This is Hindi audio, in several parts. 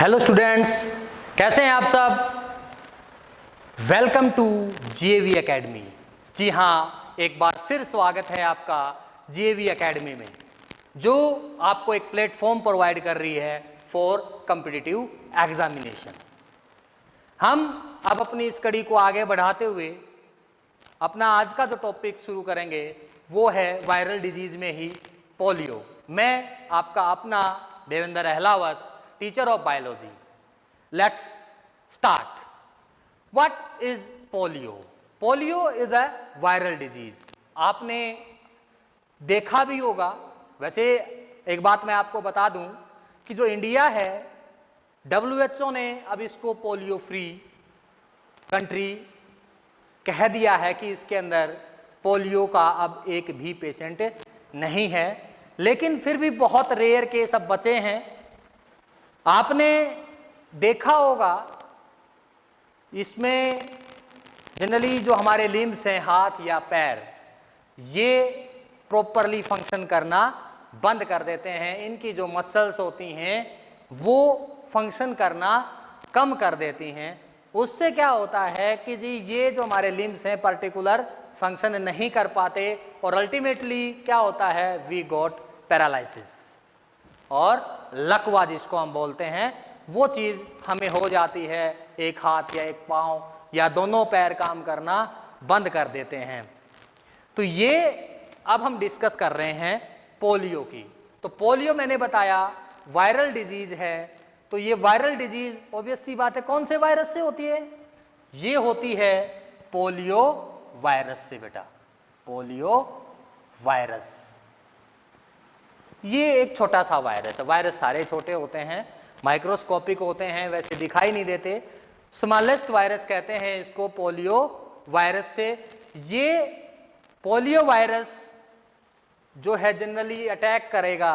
हेलो स्टूडेंट्स, कैसे हैं आप सब। Welcome to GAV Academy. जी हाँ, एक बार फिर स्वागत है आपका जीएवी एकेडमी में, जो आपको एक प्लेटफॉर्म प्रोवाइड कर रही है फॉर कॉम्पिटिटिव एग्जामिनेशन। हम अब अपनी इस कड़ी को आगे बढ़ाते हुए अपना आज का जो टॉपिक शुरू करेंगे वो है वायरल डिजीज में ही पोलियो। मैं आपका अपना Devendra Ahlawat, teacher of biology. Let's start. What is polio? Polio is a viral disease. आपने देखा भी होगा। वैसे एक बात मैं आपको बता दूं कि जो इंडिया है, WHO ने अब इसको पोलियो फ्री कंट्री कह दिया है कि इसके अंदर पोलियो का अब एक भी पेशेंट नहीं है, लेकिन फिर भी बहुत रेयर केस अब बचे हैं। आपने देखा होगा इसमें जनरली जो हमारे लिम्स हैं, हाथ या पैर, ये प्रॉपरली फंक्शन करना बंद कर देते हैं। इनकी जो मसल्स होती हैं वो फंक्शन करना कम कर देती हैं। उससे क्या होता है कि जी ये जो हमारे लिम्स हैं पर्टिकुलर फंक्शन नहीं कर पाते और अल्टीमेटली क्या होता है, वी गॉट पैरालिसिस और लकवा जिसको हम बोलते हैं, वो चीज़ हमें हो जाती है। एक हाथ या एक पाँव या दोनों पैर काम करना बंद कर देते हैं। तो ये अब हम डिस्कस कर रहे हैं पोलियो की। तो पोलियो मैंने बताया वायरल डिजीज है। तो ये वायरल डिजीज ऑब्वियस सी बात है कौन से वायरस से होती है? ये होती है पोलियो वायरस से बेटा, पोलियो वायरस। ये एक छोटा सा वायरस है। वायरस सारे छोटे होते हैं, माइक्रोस्कोपिक होते हैं, वैसे दिखाई नहीं देते। स्मॉलेस्ट वायरस कहते हैं इसको पोलियो वायरस से। ये पोलियो वायरस जो है जनरली अटैक करेगा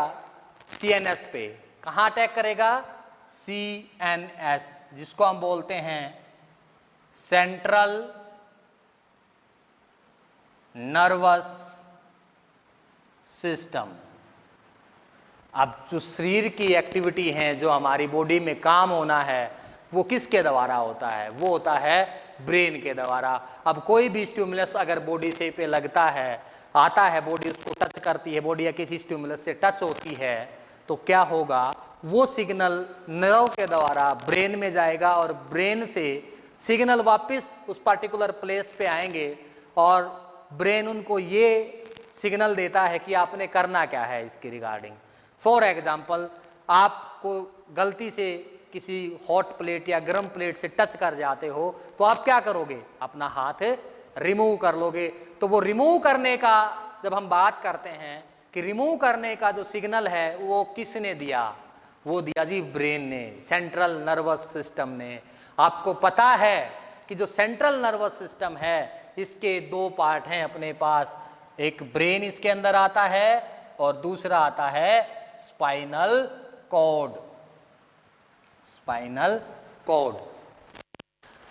CNS पे। कहाँ अटैक करेगा? CNS, जिसको हम बोलते हैं सेंट्रल नर्वस सिस्टम। अब जो शरीर की एक्टिविटी है, जो हमारी बॉडी में काम होना है, वो किसके द्वारा होता है? वो होता है ब्रेन के द्वारा। अब कोई भी स्टिमुलस अगर बॉडी से पे लगता है, आता है, बॉडी उसको टच करती है, बॉडी या किसी स्टिमुलस से टच होती है, तो क्या होगा, वो सिग्नल नर्व के द्वारा ब्रेन में जाएगा और ब्रेन से सिग्नल वापस उस पर्टिकुलर प्लेस पे आएंगे और ब्रेन उनको ये सिग्नल देता है कि आपने करना क्या है इसके रिगार्डिंग। फॉर एग्जाम्पल, आपको गलती से किसी हॉट प्लेट या गर्म प्लेट से टच कर जाते हो तो आप क्या करोगे? अपना हाथ रिमूव कर लोगे। तो वो रिमूव करने का जब हम बात करते हैं कि रिमूव करने का जो सिग्नल है वो किसने दिया? वो दिया जी ब्रेन ने, सेंट्रल नर्वस सिस्टम ने। आपको पता है कि जो सेंट्रल नर्वस सिस्टम है इसके दो पार्ट हैं अपने पास। एक ब्रेन इसके अंदर आता है और दूसरा आता है स्पाइनल कॉर्ड। Spinal cord.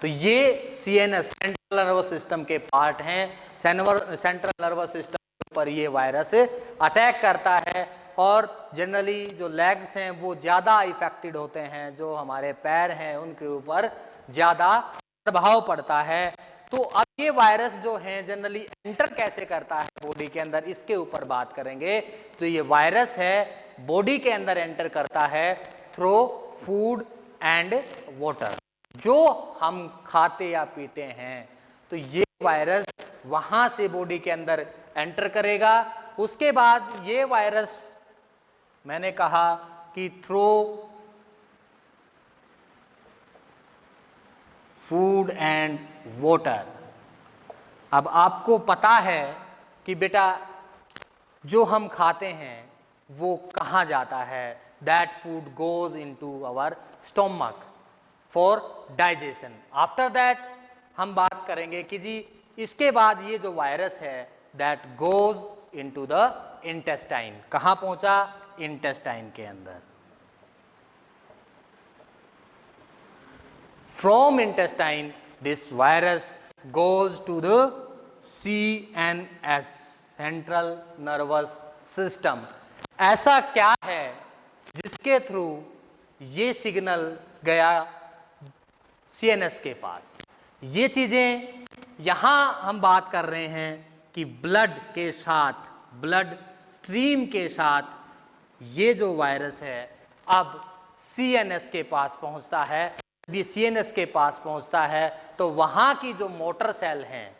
तो ये CNS सेंट्रल नर्वस सिस्टम के पार्ट हैं। सेंट्रल नर्वस सिस्टम पर ये वायरस अटैक करता है और जनरली जो लेग्स हैं वो ज़्यादा इफेक्टेड होते हैं, जो हमारे पैर हैं उनके ऊपर ज़्यादा प्रभाव पड़ता है। तो अब ये वायरस जो है जनरली एंटर कैसे करता है बॉडी के अंदर, इसके ऊपर बात करेंगे। तो ये वायरस है बॉडी के अंदर एंटर करता है थ्रू फूड एंड वाटर। जो हम खाते या पीते हैं तो ये वायरस वहां से बॉडी के अंदर एंटर करेगा। उसके बाद ये वायरस, मैंने कहा कि थ्रू फूड एंड वाटर। अब आपको पता है कि बेटा जो हम खाते हैं वो कहाँ जाता है? That food goes into our stomach for digestion. After that हम बात करेंगे कि जी इसके बाद ये जो वायरस है that goes into the intestine. कहाँ पहुंचा? इंटेस्टाइन के अंदर। From intestine, this virus goes to the CNS, Central Nervous System। ऐसा क्या है जिसके थ्रू ये सिग्नल गया CNS के पास। ये चीज़ें यहाँ हम बात कर रहे हैं कि ब्लड के साथ, ब्लड स्ट्रीम के साथ ये जो वायरस है अब CNS के पास पहुँचता है। जब ये CNS के पास पहुँचता है तो वहाँ की जो मोटर सेल हैं,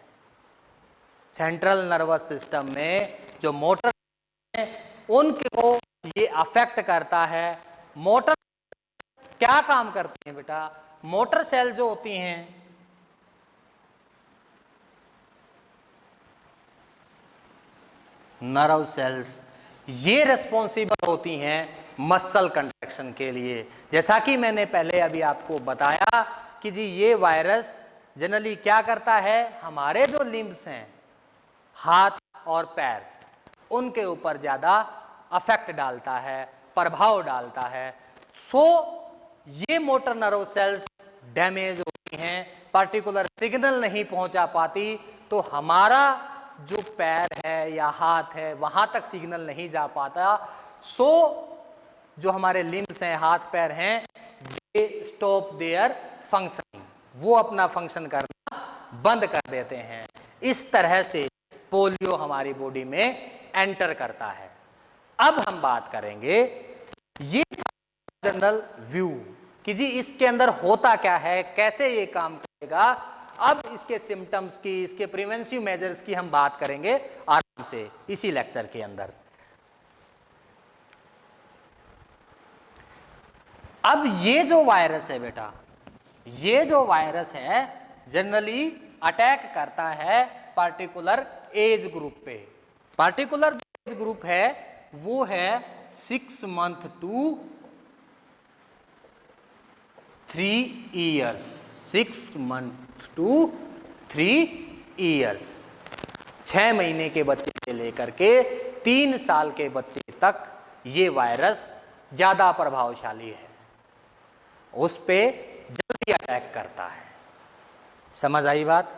सेंट्रल नर्वस सिस्टम में जो मोटर हैं, उनको ये अफेक्ट करता है। मोटर क्या काम करती हैं बेटा? मोटर सेल जो होती हैं, नर्व सेल्स, ये रिस्पॉन्सिबल होती हैं मसल कंट्रैक्शन के लिए। जैसा कि मैंने पहले अभी आपको बताया कि जी ये वायरस जनरली क्या करता है, हमारे जो लिम्ब्स हैं, हाथ और पैर, उनके ऊपर ज़्यादा अफेक्ट डालता है, प्रभाव डालता है। सो ये मोटर नर्व सेल्स डैमेज होती हैं, पर्टिकुलर सिग्नल नहीं पहुंचा पाती, तो हमारा जो पैर है या हाथ है वहां तक सिग्नल नहीं जा पाता। सो जो हमारे लिम्ब्स हैं, हाथ पैर हैं, दे स्टॉप देयर फंक्शनिंग, वो अपना फंक्शन करना बंद कर देते हैं। इस तरह से पोलियो हमारी बॉडी में एंटर करता है। अब हम बात करेंगे ये जनरल व्यू कि जी इसके अंदर होता क्या है, कैसे ये काम करेगा। अब इसके सिम्टम्स की, इसके प्रिवेंटिव मेजर्स की हम बात करेंगे आराम से इसी लेक्चर के अंदर। अब ये जो वायरस है बेटा, ये जो वायरस है जनरली अटैक करता है पार्टिकुलर एज ग्रुप पे। पार्टिकुलर एज ग्रुप है वो है 6 month to 3 years, 6 month to 3 years, 6 महीने के बच्चे से लेकर के 3 साल के बच्चे तक ये वायरस ज़्यादा प्रभावशाली है, उस पे जल्दी अटैक करता है। समझ आई बात?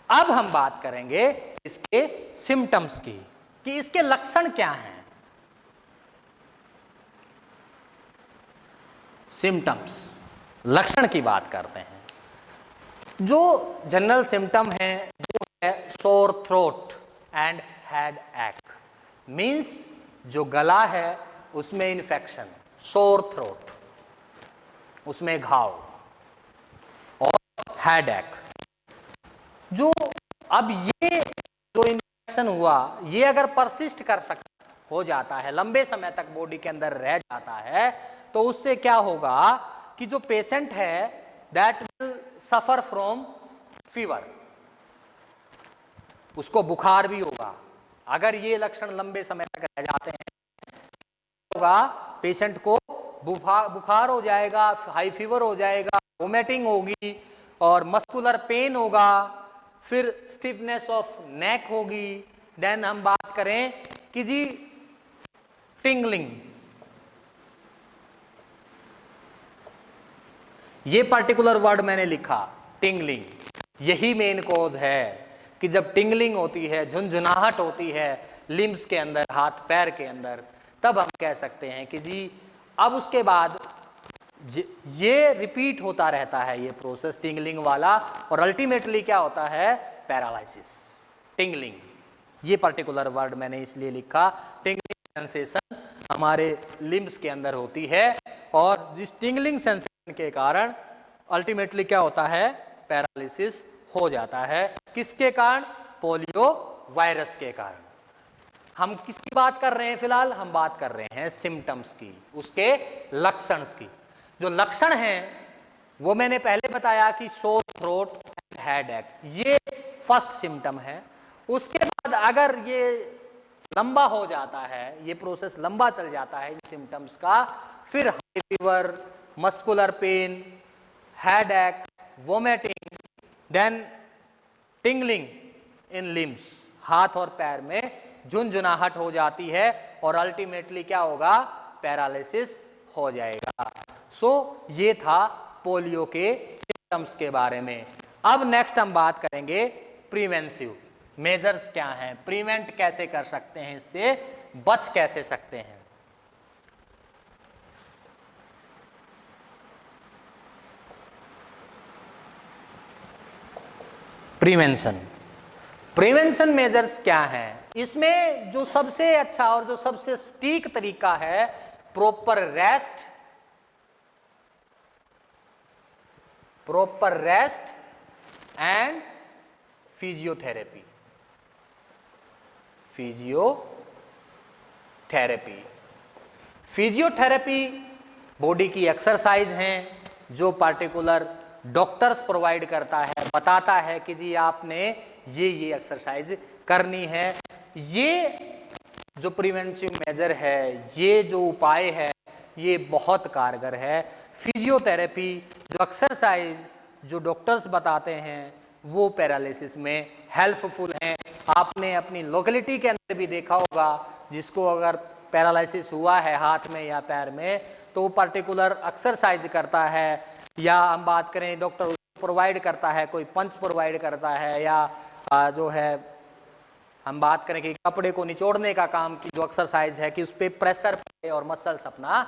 अब हम बात करेंगे इसके सिम्टम्स की कि इसके लक्षण क्या हैं। सिम्टम्स, लक्षण की बात करते हैं। जो जनरल सिम्टम है वो है सोर थ्रोट एंड हेड एक, मीन्स जो गला है उसमें इन्फेक्शन, सोर थ्रोट, उसमें घाव, और हेड एक। जो अब ये जो इन्फेक्शन हुआ ये अगर परसिस्ट हो जाता है, लंबे समय तक बॉडी के अंदर रह जाता है, तो उससे क्या होगा कि जो पेशेंट है that will suffer from fever, उसको बुखार भी होगा। अगर ये लक्षण लंबे समय तक रह जाते हैं होगा पेशेंट को बुखार हो जाएगा, हाई फीवर हो जाएगा, वोमिटिंग होगी और मस्कुलर पेन होगा, फिर स्टिफनेस ऑफ नेक होगी। देन हम बात करें कि जी टिंगलिंग, ये पर्टिकुलर वर्ड मैंने लिखा टिंगलिंग, यही मेन कॉज है कि जब टिंगलिंग होती है, झुनझुनाहट होती है लिम्स के अंदर, हाथ पैर के अंदर, तब हम कह सकते हैं कि जी अब उसके बाद ये रिपीट होता रहता है ये प्रोसेस टिंगलिंग वाला, और अल्टीमेटली क्या होता है, पैरालिसिस। टिंगलिंग, ये पर्टिकुलर वर्ड मैंने इसलिए लिखा, टिंगलिंग सेंसेशन हमारे लिम्स के अंदर होती है, और जिस टिंगलिंग सेंसेशन के कारण अल्टीमेटली क्या होता है, पैरालिसिस हो जाता है। किसके कारण? पोलियो वायरस के कारण। हम किसकी बात कर रहे हैं फिलहाल? हम बात कर रहे हैं सिम्टम्स की, उसके लक्षण की। जो लक्षण हैं वो मैंने पहले बताया कि सोर थ्रोट, हेड एक, ये फर्स्ट सिम्टम है। उसके बाद अगर ये लंबा हो जाता है, ये प्रोसेस लंबा चल जाता है इन सिम्टम्स का, फिर high fever, muscular pain, head एक, वोमिटिंग, देन टिंगलिंग इन लिम्स, हाथ और पैर में झुनझुनाहट हो जाती है, और अल्टीमेटली क्या होगा, पैरालिसिस हो जाएगा। सो ये था पोलियो के सिम्टम्स के बारे में। अब नेक्स्ट हम बात करेंगे प्रिवेंटिव मेजर्स क्या हैं, प्रिवेंट कैसे कर सकते हैं, इससे बच कैसे सकते हैं। प्रिवेंशन। प्रिवेंशन मेजर्स क्या हैं? इसमें जो सबसे अच्छा और जो सबसे सटीक तरीका है, proper rest and physiotherapy. Physiotherapy body की एक्सरसाइज हैं जो पार्टिकुलर डॉक्टर्स प्रोवाइड करता है, बताता है कि जी आपने ये एक्सरसाइज करनी है। ये जो प्रिवेंटिव मेजर है, ये जो उपाय है, ये बहुत कारगर है। फिजियोथेरेपी जो एक्सरसाइज जो डॉक्टर्स बताते हैं वो पैरालिसिस में हेल्पफुल हैं। आपने अपनी लोकेलिटी के अंदर भी देखा होगा, जिसको अगर पैरालिसिस हुआ है हाथ में या पैर में, तो वो पर्टिकुलर एक्सरसाइज करता है, या हम बात करें डॉक्टर प्रोवाइड करता है, कोई पंच प्रोवाइड करता है, या जो है हम बात करें कि कपड़े को निचोड़ने का काम की जो एक्सरसाइज है कि उस पर प्रेशर पड़े और मसल्स अपना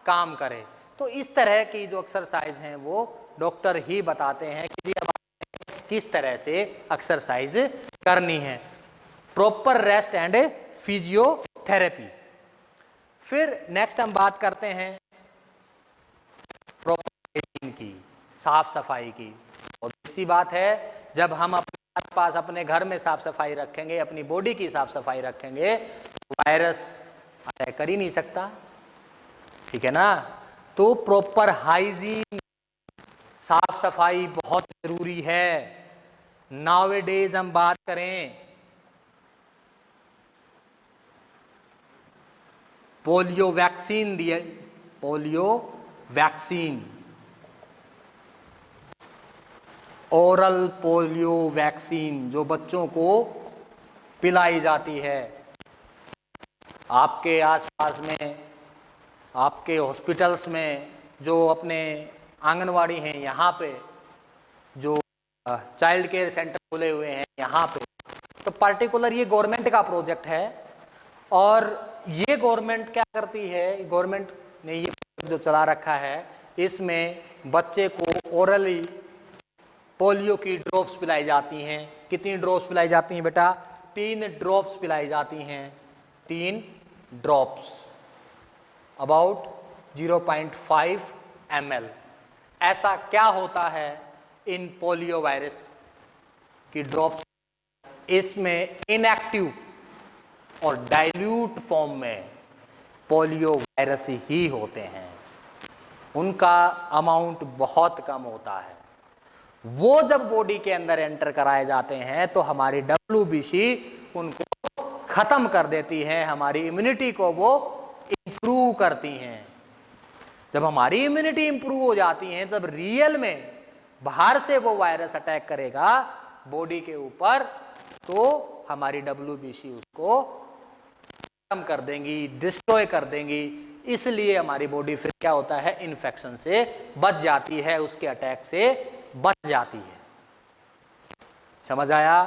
काम करे। तो इस तरह की जो एक्सरसाइज हैं वो डॉक्टर ही बताते हैं कि जी अब किस तरह से एक्सरसाइज करनी है। Proper rest and physiotherapy. फिर नेक्स्ट हम बात करते हैं प्रॉपर हाइजीन की, साफ सफाई की। और इसी बात है, जब हम अपने आसपास अपने घर में साफ सफाई रखेंगे, अपनी बॉडी की साफ सफाई रखेंगे, वायरस अटैक कर ही नहीं सकता, ठीक है ना। तो प्रॉपर हाइजीन, साफ सफाई बहुत जरूरी है। नाउअडेज हम बात करें पोलियो वैक्सीन दिए, polio vaccine, oral polio vaccine जो बच्चों को पिलाई जाती है। आपके आसपास में, आपके हॉस्पिटल्स में, जो अपने आंगनवाड़ी हैं, यहाँ पे जो चाइल्ड केयर सेंटर खुले हुए हैं यहाँ पे, तो पर्टिकुलर ये गवर्नमेंट का प्रोजेक्ट है। और ये गवर्नमेंट क्या करती है, गवर्नमेंट ने ये जो चला रखा है, इसमें बच्चे को ओरली पोलियो की ड्रॉप्स पिलाई जाती हैं। कितनी ड्रॉप्स पिलाई जाती हैं बेटा? 3 ड्रॉप्स पिलाई जाती हैं। 3 ड्रॉप्स अबाउट 0.5 ml। ऐसा क्या होता है इन पोलियो वायरस की ड्रॉप्स? इसमें इनएक्टिव और डाइल्यूट फॉर्म में पोलियो वायरस ही होते हैं। उनका अमाउंट बहुत कम होता है। वो जब बॉडी के अंदर एंटर कराए जाते हैं तो हमारी WBC उनको खत्म कर देती है, हमारी इम्यूनिटी को वो इंप्रूव करती हैं। जब हमारी इम्यूनिटी इंप्रूव हो जाती है तब रियल में बाहर से वो वायरस अटैक करेगा बॉडी के ऊपर, तो हमारी WBC उसको खत्म कर देंगी, डिस्ट्रॉय कर देंगी। इसलिए हमारी बॉडी फिर क्या होता है, इन्फेक्शन से बच जाती है, उसके अटैक से बच जाती है। समझ आया?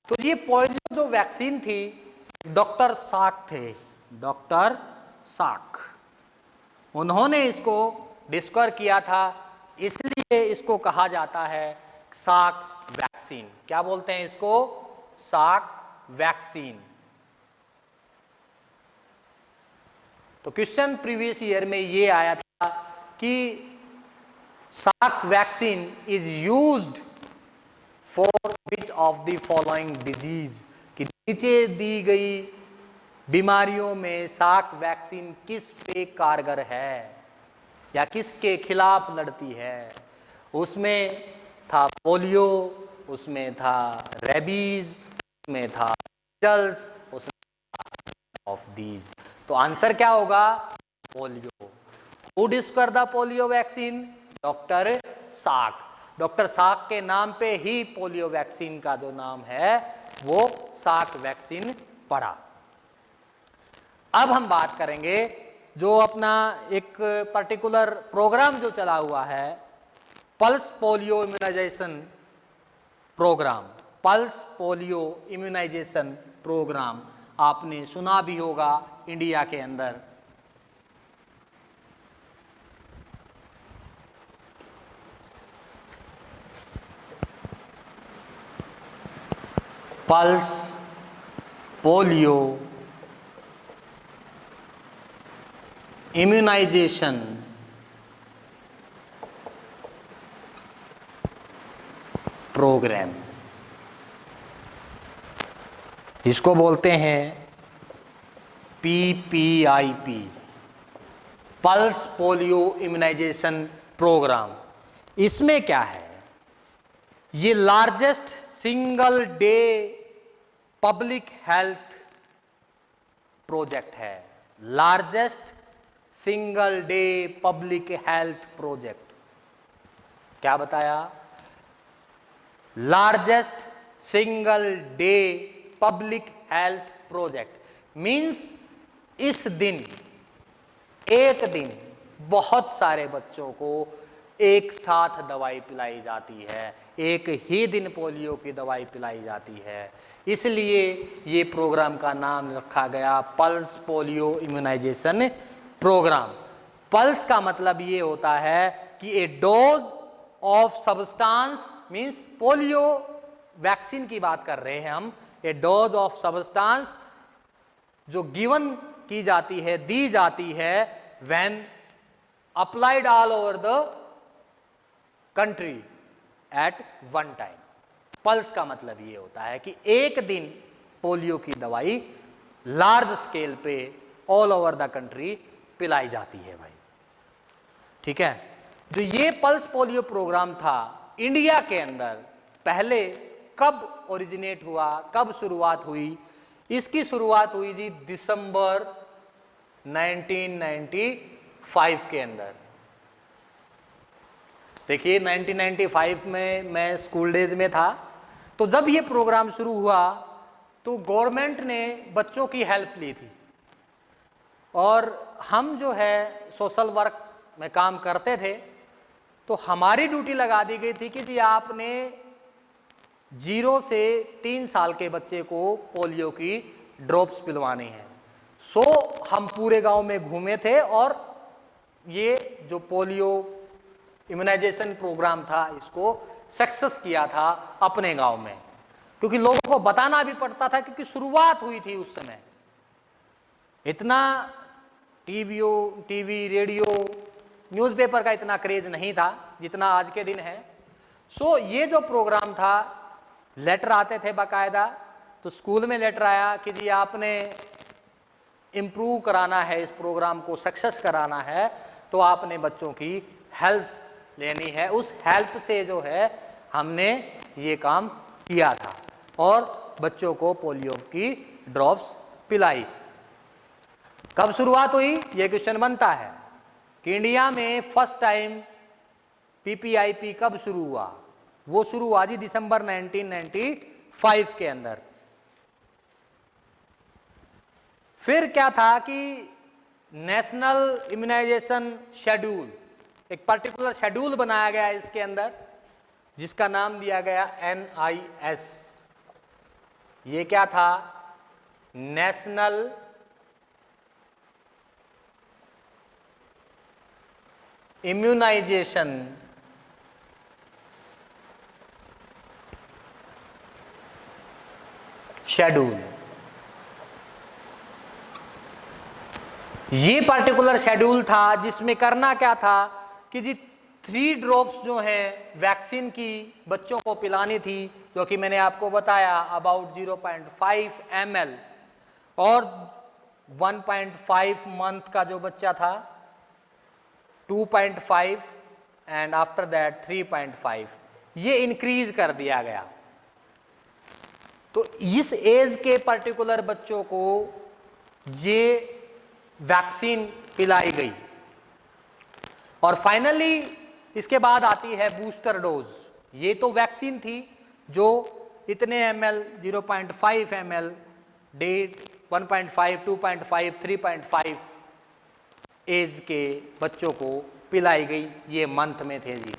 तो ये पोलियो जो वैक्सीन थी, डॉक्टर साक थे, डॉक्टर साक, उन्होंने इसको डिस्कवर किया था, इसलिए इसको कहा जाता है साक वैक्सीन। क्या बोलते हैं इसको? साक वैक्सीन। तो क्वेश्चन प्रीवियस ईयर में ये आया था कि साक vaccine is used for which of the following disease, कि नीचे दी गई बीमारियों में साक वैक्सीन किस पे कारगर है या किसके खिलाफ लड़ती है? उसमें था पोलियो, उसमें था रेबीज, उसमें था मीजल्स, उसमें ऑफ दीज। तो आंसर क्या होगा? Polio. Who discover the polio vaccine? Doctor साक। डॉक्टर साक के नाम पे ही पोलियो वैक्सीन का जो नाम है वो साक वैक्सीन पड़ा। अब हम बात करेंगे जो अपना एक पर्टिकुलर प्रोग्राम जो चला हुआ है, pulse polio immunisation programme. Pulse polio immunisation programme आपने सुना भी होगा इंडिया के अंदर। पल्स पोलियो इम्यूनाइजेशन प्रोग्राम, इसको बोलते हैं PPIP, pulse polio immunisation programme. इसमें क्या है, ये largest single day public health project है, largest single day public health project. क्या बताया, largest single day public health project means इस दिन, एक दिन बहुत सारे बच्चों को एक साथ दवाई पिलाई जाती है, एक ही दिन पोलियो की दवाई पिलाई जाती है, इसलिए ये प्रोग्राम का नाम रखा गया pulse polio immunisation programme. Pulse का मतलब ये होता है कि a dose of substance, means polio vaccine की बात कर रहे हैं हम, ए डोज ऑफ सब्सटेंस जो गिवन की जाती है, दी जाती है, when applied all over the country at one time. Pulse का मतलब ये होता है कि एक दिन पोलियो की दवाई लार्ज स्केल पे ऑल ओवर द कंट्री पिलाई जाती है भाई, ठीक है। जो ये पल्स पोलियो प्रोग्राम था इंडिया के अंदर पहले कब ओरिजिनेट हुआ, कब शुरुआत हुई, इसकी शुरुआत हुई जी दिसंबर 1995 के अंदर। देखिए 1995 में मैं स्कूल डेज में था, तो जब ये प्रोग्राम शुरू हुआ तो गवर्नमेंट ने बच्चों की हेल्प ली थी, और हम जो है सोशल वर्क में काम करते थे, तो हमारी ड्यूटी लगा दी गई थी कि जी आपने 0 से 3 साल के बच्चे को पोलियो की ड्रॉप्स पिलवानी है। सो हम पूरे गांव में घूमे थे और ये जो पोलियो इम्यूनाइजेशन प्रोग्राम था इसको सक्सेस किया था अपने गांव में, क्योंकि लोगों को बताना भी पड़ता था, क्योंकि शुरुआत हुई थी उस समय, इतना टीवी रेडियो न्यूज़पेपर का इतना क्रेज नहीं था जितना आज के दिन है। सो ये जो प्रोग्राम था, लेटर आते थे बाकायदा, तो स्कूल में लेटर आया कि जी आपने इम्प्रूव कराना है, इस प्रोग्राम को सक्सेस कराना है, तो आपने बच्चों की हेल्प लेनी है। उस हेल्प से जो है हमने ये काम किया था और बच्चों को पोलियो की ड्रॉप्स पिलाई। कब शुरुआत हुई ये क्वेश्चन बनता है कि इंडिया में फर्स्ट टाइम PPIP कब शुरू हुआ। वो शुरू हुआ जी दिसंबर 1995 के अंदर। फिर क्या था कि नेशनल इम्यूनाइजेशन शेड्यूल, एक पर्टिकुलर शेड्यूल बनाया गया इसके अंदर, जिसका नाम दिया गया NIS। ये क्या था, नेशनल इम्यूनाइजेशन शेड्यूल। ये पर्टिकुलर शेड्यूल था जिसमें करना क्या था कि जी 3 ड्रॉप्स जो हैं वैक्सीन की बच्चों को पिलानी थी, जो कि मैंने आपको बताया अबाउट 0.5 ml, और 1.5 मंथ का जो बच्चा था 2.5 एंड आफ्टर दैट 3.5, ये इंक्रीज कर दिया गया। तो इस एज के पर्टिकुलर बच्चों को ये वैक्सीन पिलाई गई। और फाइनली इसके बाद आती है बूस्टर डोज। ये तो वैक्सीन थी जो इतने ml, 0.5 ml, डेट 1.5, 2.5, 3.5 एज के बच्चों को पिलाई गई, ये मंथ में थे जी।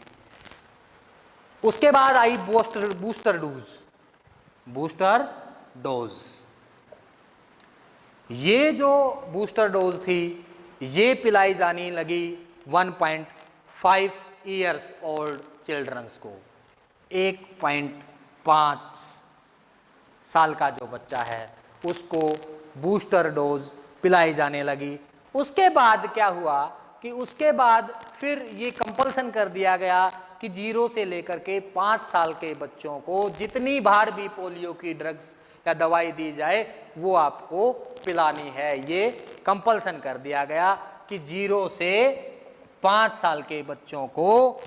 उसके बाद आई बूस्टर डोज। ये जो बूस्टर डोज थी ये पिलाई जाने लगी 1.5 ईयर्स ओल्ड चिल्ड्रंस को, 1.5 साल का जो बच्चा है उसको बूस्टर डोज पिलाई जाने लगी। उसके बाद क्या हुआ कि उसके बाद फिर ये कंपल्सन कर दिया गया कि 0 से लेकर के 5 साल के बच्चों को जितनी बार भी पोलियो की ड्रग्स या दवाई दी जाए वो आपको पिलानी है। ये कंपल्सन कर दिया गया कि 0 से 5 साल के बच्चों को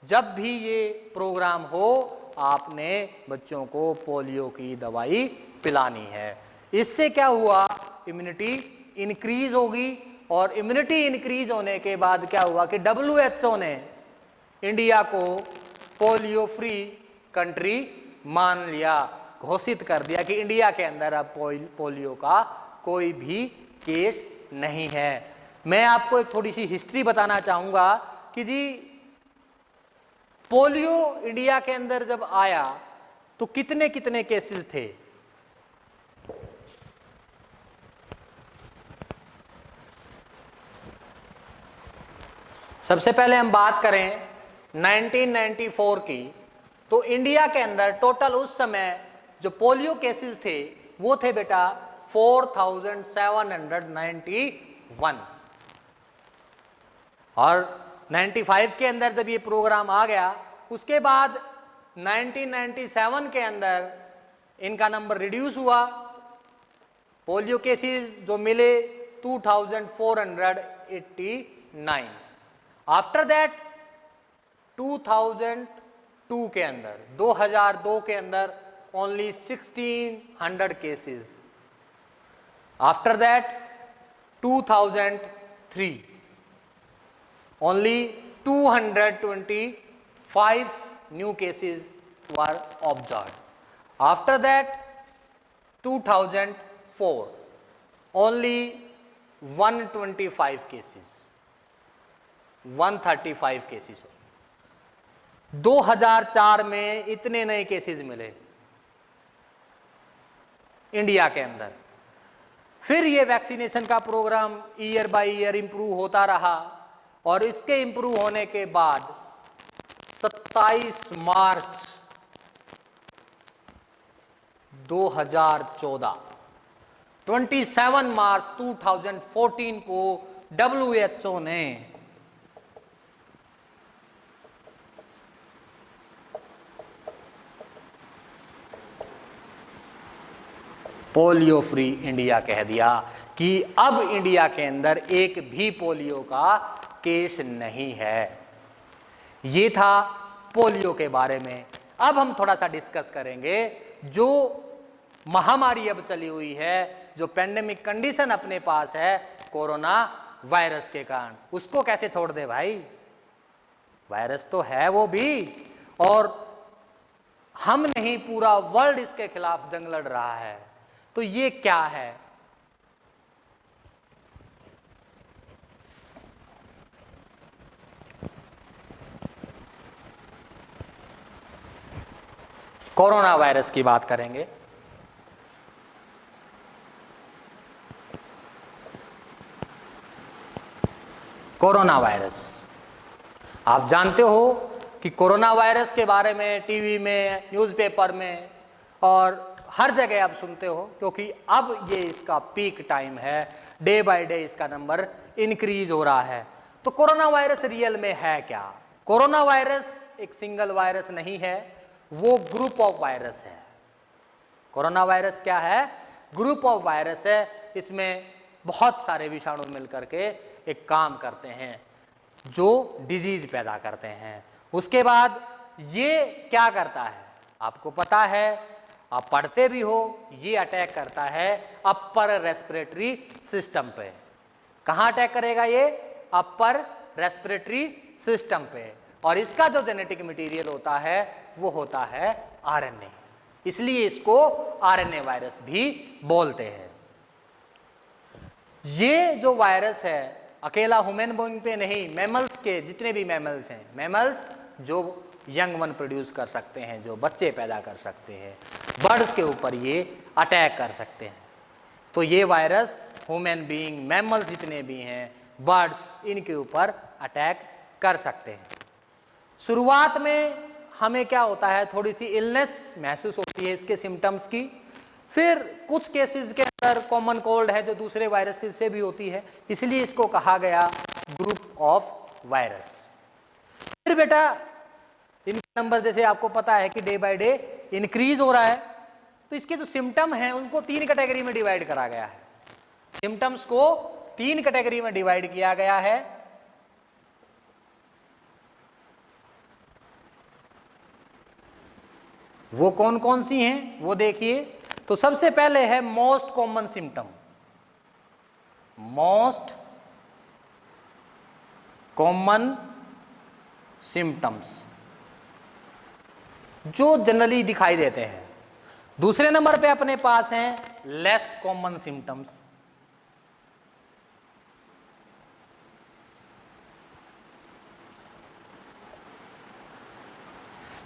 जब भी ये प्रोग्राम हो आपने बच्चों को पोलियो की दवाई पिलानी है। इससे क्या हुआ, इम्यूनिटी इंक्रीज होगी और इम्यूनिटी इंक्रीज होने के बाद क्या हुआ कि WHO ने इंडिया को पोलियो फ्री कंट्री मान लिया, घोषित कर दिया कि इंडिया के अंदर अब पोलियो का कोई भी केस नहीं है। मैं आपको एक थोड़ी सी हिस्ट्री बताना चाहूँगा कि जी पोलियो इंडिया के अंदर जब आया तो कितने कितने केसेस थे। सबसे पहले हम बात करें 1994 की, तो इंडिया के अंदर टोटल उस समय जो पोलियो केसेस थे वो थे बेटा 4791। और 95 के अंदर जब ये प्रोग्राम आ गया उसके बाद 1997 के अंदर इनका नंबर रिड्यूस हुआ। पोलियो केसेस जो मिले 2489। आफ्टर दैट 2002 के अंदर 2002 के अंदर only 1600 cases. After that 2003 only 225 new cases were observed. After that 2004 only 125 cases, 135 cases। 2004 में इतने नए केसेस मिले इंडिया के अंदर। फिर ये वैक्सीनेशन का programme year by year improve होता रहा और इसके इंप्रूव होने के बाद 27 मार्च 2014 27 मार्च 2014 को WHO ने पोलियो फ्री इंडिया कह दिया कि अब इंडिया के अंदर एक भी पोलियो का केस नहीं है। ये था पोलियो के बारे में। अब हम थोड़ा सा डिस्कस करेंगे जो महामारी अब चली हुई है, जो पेंडेमिक कंडीशन अपने पास है कोरोना वायरस के कारण, उसको कैसे छोड़ दे भाई। वायरस तो है वो भी, और हम नहीं पूरा वर्ल्ड इसके खिलाफ जंग लड़ रहा है। तो ये क्या है? कोरोना वायरस की बात करेंगे। कोरोना वायरस, आप जानते हो कि कोरोना वायरस के बारे में टीवी में, न्यूज़पेपर में और हर जगह आप सुनते हो, क्योंकि अब ये इसका पीक टाइम है, डे बाय डे इसका नंबर इंक्रीज हो रहा है। तो कोरोना वायरस रियल में है क्या? कोरोना वायरस एक सिंगल वायरस नहीं है, वो ग्रुप ऑफ वायरस है। कोरोना वायरस क्या है? ग्रुप ऑफ वायरस है। इसमें बहुत सारे विषाणु मिलकर के एक काम करते हैं जो डिजीज पैदा करते हैं। उसके बाद ये क्या करता है आपको पता है, आप पढ़ते भी हो, ये अटैक करता है अपर रेस्पिरेटरी सिस्टम पे। कहाँ अटैक करेगा ये? अपर रेस्पिरेटरी सिस्टम पे। और इसका जो जेनेटिक मटेरियल होता है वो होता है आरएनए, इसलिए इसको आरएनए वायरस भी बोलते हैं। ये जो वायरस है अकेला ह्यूमन बीइंग पे नहीं, मैमल्स के जितने भी मैमल्स हैं, मैमल्स जो यंग वन प्रोड्यूस कर सकते हैं, जो बच्चे पैदा कर सकते हैं, बर्ड्स के ऊपर ये अटैक कर सकते हैं। तो ये वायरस ह्यूमन बीइंग, मैमल्स जितने भी हैं, बर्ड्स, इनके ऊपर अटैक कर सकते हैं। शुरुआत में हमें क्या होता है, थोड़ी सी इलनेस महसूस होती है इसके सिम्टम्स की। फिर कुछ केसेस के अंदर कॉमन कोल्ड है जो दूसरे वायरसेस से भी होती है, इसलिए इसको कहा गया ग्रुप ऑफ वायरस। फिर बेटा इनका नंबर जैसे आपको पता है कि डे बाय डे इंक्रीज हो रहा है, तो इसके जो सिम्टम हैं उनको 3 कैटेगरी में डिवाइड करा गया है। सिम्टम्स को 3 कैटेगरी में डिवाइड किया गया है। वो कौन कौन सी हैं वो देखिए। तो सबसे पहले है most common symptom. Most common symptoms जो जनरली दिखाई देते हैं। दूसरे नंबर पे अपने पास हैं लेस कॉमन सिम्टम्स।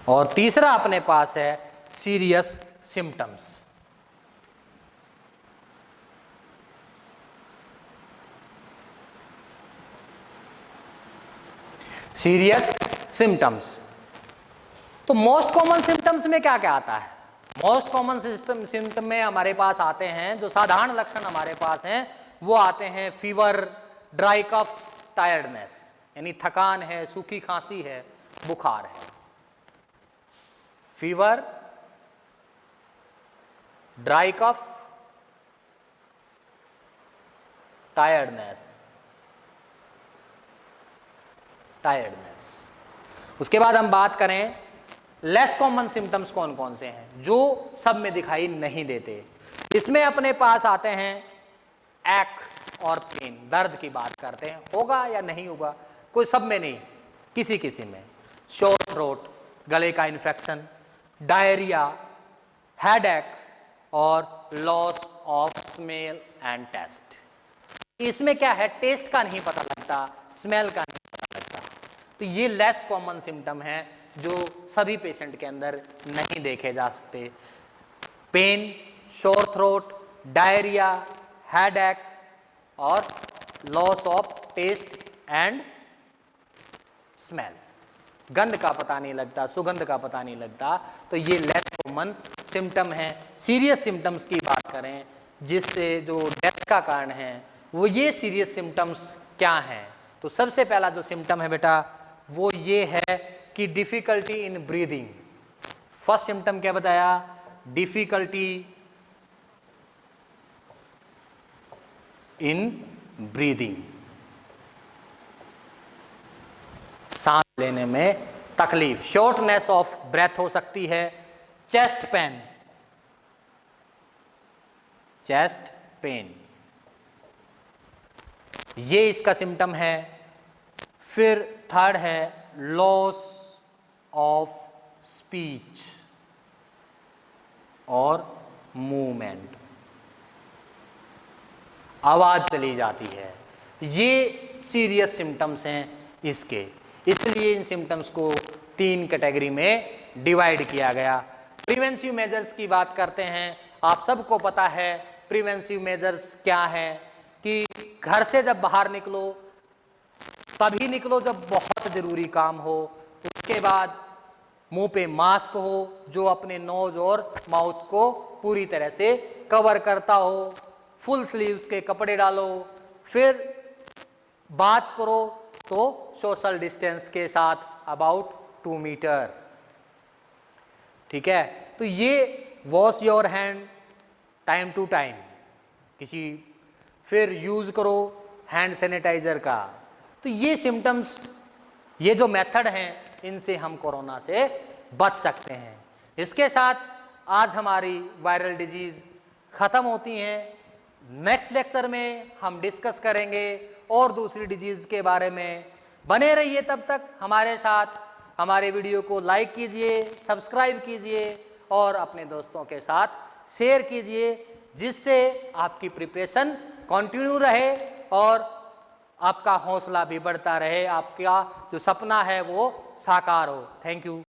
और तीसरा अपने पास है सीरियस सिम्टम्स। Serious symptoms. तो मोस्ट कॉमन सिम्टम्स में क्या क्या आता है? मोस्ट कॉमन सिम्टम में हमारे पास आते हैं, जो साधारण लक्षण हमारे पास हैं वो आते हैं फीवर, ड्राई कफ, टायर्डनेस, यानी थकान है, सूखी खांसी है, बुखार है। Fever, dry cough, tiredness. उसके बाद हम बात करें लेस कॉमन सिम्टम्स कौन कौन से हैं जो सब में दिखाई नहीं देते। इसमें अपने पास आते हैं एक और पेन, दर्द की बात करते हैं, होगा या नहीं होगा, कोई सब में नहीं, किसी किसी में। शोर थ्रोट, गले का इन्फेक्शन, डायरिया, हेडेक और loss of smell and taste. इसमें क्या है, टेस्ट का नहीं पता लगता, स्मेल का नहीं पता लगता। तो ये लेस कॉमन सिम्टम है जो सभी पेशेंट के अंदर नहीं देखे जा सकते। Pain, sore throat, diarrhoea, headache और loss of taste and smell, गंध का पता नहीं लगता, सुगंध का पता नहीं लगता, तो ये लेस कॉमन सिम्टम है। सीरियस सिम्टम्स की बात करें जिससे जो डेथ का कारण है, वो ये सीरियस सिम्टम्स क्या हैं? तो सबसे पहला जो सिम्टम है बेटा वो ये है कि difficulty in breathing. First symptom क्या बताया? डिफिकल्टी इन ब्रीदिंग, सांस लेने में तकलीफ। शॉर्टनेस ऑफ ब्रेथ हो सकती है। चेस्ट पेन, चेस्ट पेन ये इसका सिम्टम है। फिर थर्ड है लॉस ऑफ स्पीच और मूवमेंट, आवाज चली जाती है। ये सीरियस सिम्टम्स हैं इसके, इसलिए इन सिम्टम्स को 3 कैटेगरी में डिवाइड किया गया। प्रिवेंटिव मेजर्स की बात करते हैं। आप सबको पता है प्रिवेंटिव मेजर्स क्या है, कि घर से जब बाहर निकलो तभी निकलो जब बहुत ज़रूरी काम हो। उसके बाद मुंह पे मास्क हो जो अपने नोज और माउथ को पूरी तरह से कवर करता हो। फुल स्लीव्स के कपड़े डालो। फिर बात करो तो सोशल डिस्टेंस के साथ अबाउट 2 मीटर। ठीक है, तो ये wash your hand time to time किसी, फिर यूज़ करो हैंड सैनिटाइज़र का। तो ये सिम्टम्स, ये जो मेथड हैं, इनसे हम कोरोना से बच सकते हैं। इसके साथ आज हमारी वायरल डिजीज़ ख़त्म होती हैं। नेक्स्ट लेक्चर में हम डिस्कस करेंगे और दूसरी डिजीज़ के बारे में। बने रहिए तब तक हमारे साथ। हमारे वीडियो को लाइक कीजिए, सब्सक्राइब कीजिए और अपने दोस्तों के साथ शेयर कीजिए, जिससे आपकी प्रिपरेशन कंटिन्यू रहे और आपका हौसला भी बढ़ता रहे, आपका जो सपना है वो साकार हो। Thank you.